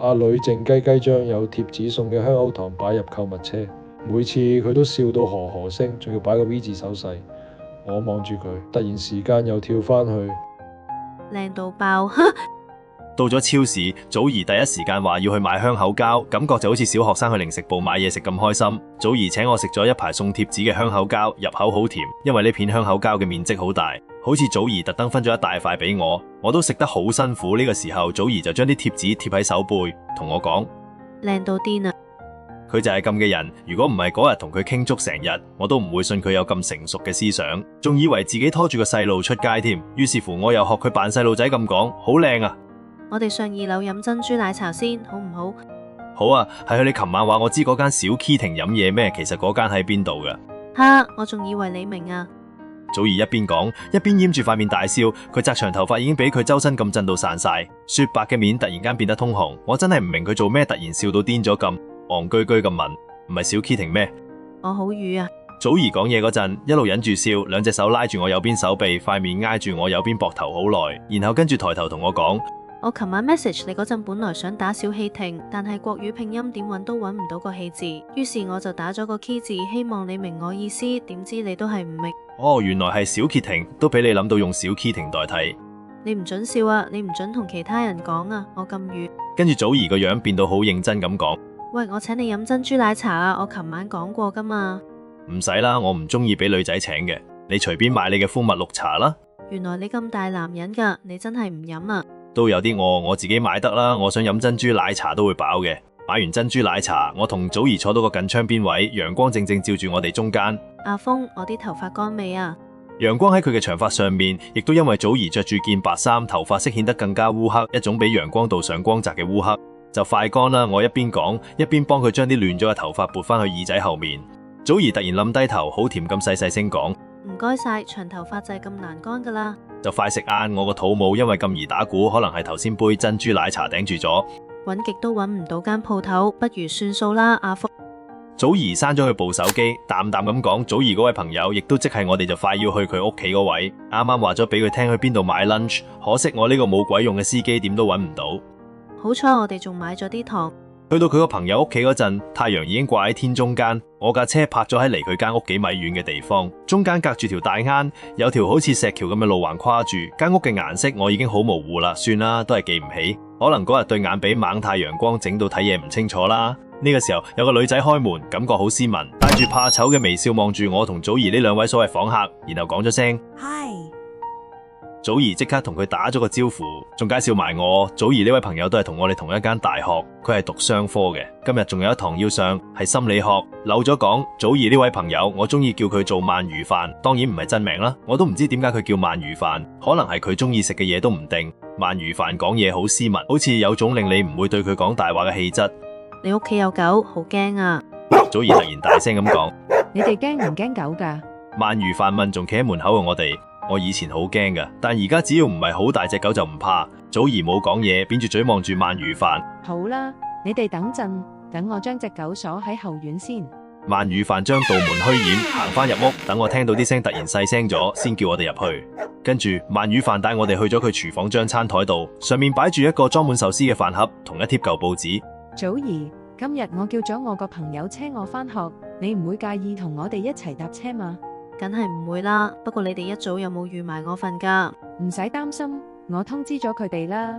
阿女靜雞雞將有貼紙送嘅香口糖擺入購物車，每次佢都笑到呵呵聲，仲要擺個 V 字手勢。我望住佢，突然時間又跳返去，靚到爆！到咗超市，祖兒第一時間話要去買香口膠，感覺就好似小學生去零食部買嘢食咁開心。祖兒請我食咗一排送貼紙嘅香口膠，入口好甜，因為呢片香口膠嘅面積好大，好似祖兒特登分咗一大塊俾我，我都食得好辛苦。呢個時候，祖兒就將啲貼紙貼喺手背，同我講：靚到癲啊！佢就係咁嘅人，如果唔係嗰日同佢傾足成日，我都唔會信佢有咁成熟嘅思想，仲以為自己拖住個細路出街添。於是乎，我又學佢扮細路仔咁講：好靚啊！我哋上2樓飲珍珠奶茶先，好唔好？好啊，係你琴晚話我知嗰間小 K 亭飲嘢咩？其實嗰間喺邊度㗎？哈，我仲以為你明啊！祖兒一邊講一邊掩住塊面大笑，佢紮長頭髮已經俾佢周身咁震到散晒，雪白嘅面突然間變得通紅。我真係唔明佢做咩突然笑到癲咗咁，戇居居咁問：唔係小 K 亭咩？我好瘀啊！祖兒講嘢嗰陣一路忍住笑，兩隻手拉住我右邊手臂，塊面挨住我右邊膊頭好耐，然後跟住抬頭同我講：我琴晚 message 你嗰陣，本來想打小氣亭，但係國語拼音點揾都揾唔到個氣字，於是我就打咗個 key 字，希望你明我意思。點知你都係唔明。哦，原來係小 K 亭，都俾你諗到用小 K 亭代替。你唔准笑啊！你唔准同其他人講啊！我咁瘀。跟住祖兒個樣變到好認真咁講：喂，我請你飲珍珠奶茶啊！我琴晚講過噶嘛。唔使啦，我唔中意俾女仔請嘅，你隨便買你嘅蜂蜜綠茶啦。原來你咁大男人噶，你真係唔飲啊！都有啲餓，我自己買得啦。我想飲珍珠奶茶都會飽嘅。買完珍珠奶茶，我同祖兒坐到個近窗邊位，陽光正正照住我哋中間。阿峰，我啲頭髮乾未啊？陽光喺佢嘅長髮上面，亦都因為祖兒着住件白衫，頭髮色顯得更加烏黑，一種比陽光度上光澤嘅烏黑。就快乾啦！我一邊講，一邊幫佢將啲亂咗嘅頭髮撥翻去耳仔後面。祖兒突然冧低頭，好甜咁細細聲講：唔該晒，長頭髮就係咁難乾噶啦。就快食晏，我個肚冇因為咁而打鼓，可能係頭先杯珍珠奶茶頂住咗。搵極都搵唔到間鋪頭，不如算數啦，阿福。祖兒閂咗佢部手機，淡淡咁講：祖兒嗰位朋友，亦都即係我哋就快要去佢屋企嗰位，啱啱話咗俾佢聽去邊度買 lunch， 可惜我呢個冇鬼用嘅司機點都搵唔到。好彩我哋仲買咗啲糖。去到佢個朋友屋企嗰陣，太陽已經掛喺天中間，我架車泊咗喺離佢間屋幾米遠嘅地方，中間隔住條大坑，有條好似石橋咁嘅路環跨住。間屋嘅顏色我已經好模糊啦，算啦，都係記唔起。可能嗰日對眼俾猛太陽光整到睇嘢唔清楚啦。呢個時候有個女仔開門，感覺好斯文，帶住怕醜嘅微笑望住我同祖兒呢兩位所謂訪客，然後講咗聲 Hi。祖兒即刻同佢打咗個招呼，仲介紹埋我。祖兒呢位朋友都係同我哋同一間大學，佢係讀商科嘅。今日仲有一堂要上，係心理學。漏咗講，祖兒呢位朋友，我中意叫佢做鰻魚飯，當然唔係真名啦。我都唔知點解佢叫鰻魚飯，可能係佢中意食嘅嘢都唔定。鰻魚飯講嘢好斯文，好似有種令你唔會對佢講大話嘅氣質。你屋企有狗，好驚啊！祖兒突然大聲咁講：你哋驚唔驚狗㗎？鰻魚飯問仲企喺門口嘅我哋。我以前好驚噶，但而家只要唔係好大隻狗就唔怕。祖兒冇講嘢，扁住嘴望住鰻魚飯。好啦，你哋等陣，等我將隻狗鎖喺後院先。鰻魚飯將道門虛掩，行翻入屋，等我聽到啲聲突然細聲咗，先叫我哋入去。跟住鰻魚飯帶我哋去咗佢廚房張餐台度，上面擺住一個裝滿壽司嘅飯盒，同一貼舊報紙。祖兒，今日我叫咗我個朋友車我返學，你唔會介意同我哋一齊搭車嗎？梗係唔會啦，不過你哋一早有冇預埋我份㗎？唔使擔心，我通知咗佢哋啦。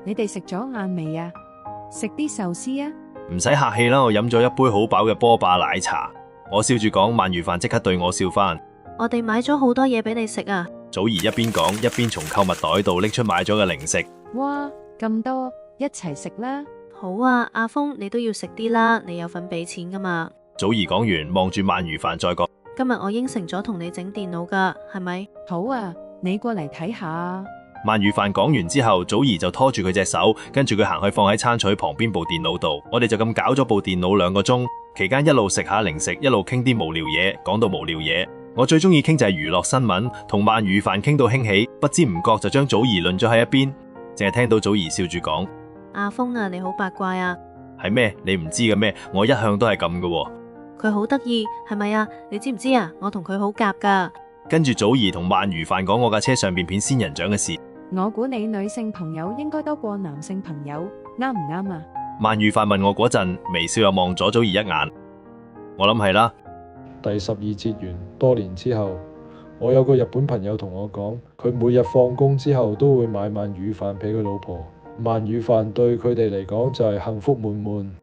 你哋食咗晏未啊？食啲壽司啊？唔使客氣啦，我飲咗一杯好飽嘅波霸奶茶。我笑住講，鰻魚飯即刻對我笑返。我哋買咗好多嘢俾你食啊！祖兒一邊講一邊從購物袋度拎出買咗嘅零食。哇，咁多，一齊食啦！好啊，阿峰，你都要食啲啦，你有份俾錢㗎嘛？祖兒講完，望住鰻魚飯再講。今日我應承咗同你整電腦㗎，係咪？好啊，你過嚟睇下啊。鰻魚飯講完之後，祖兒就拖住佢隻手，跟住佢行去放喺餐台旁邊部電腦度。我哋就咁搞咗部電腦2個鐘，期間一路食下零食，一路傾啲無聊嘢。講到無聊嘢，我最中意傾就係娛樂新聞，同鰻魚飯傾到興起，不知唔覺就將祖兒輪咗喺一邊，淨係聽到祖兒笑住講：阿峰啊，你好八卦啊！係咩？你唔知嘅咩？我一向都係咁嘅喎。佢好得意，係咪啊？你知唔知啊？我同佢好夾噶。跟住祖兒同鰻魚飯講我架車上邊片仙人掌嘅事。我估你女性朋友應該多過男性朋友，啱唔啱啊？鰻魚飯問我嗰陣，微笑又望咗祖兒一眼。我諗係啦。第12節完，多年之後，我有個日本朋友同我講，佢每日放工之後都會買鰻魚飯俾佢老婆。鰻魚飯對佢哋嚟講就係幸福滿滿。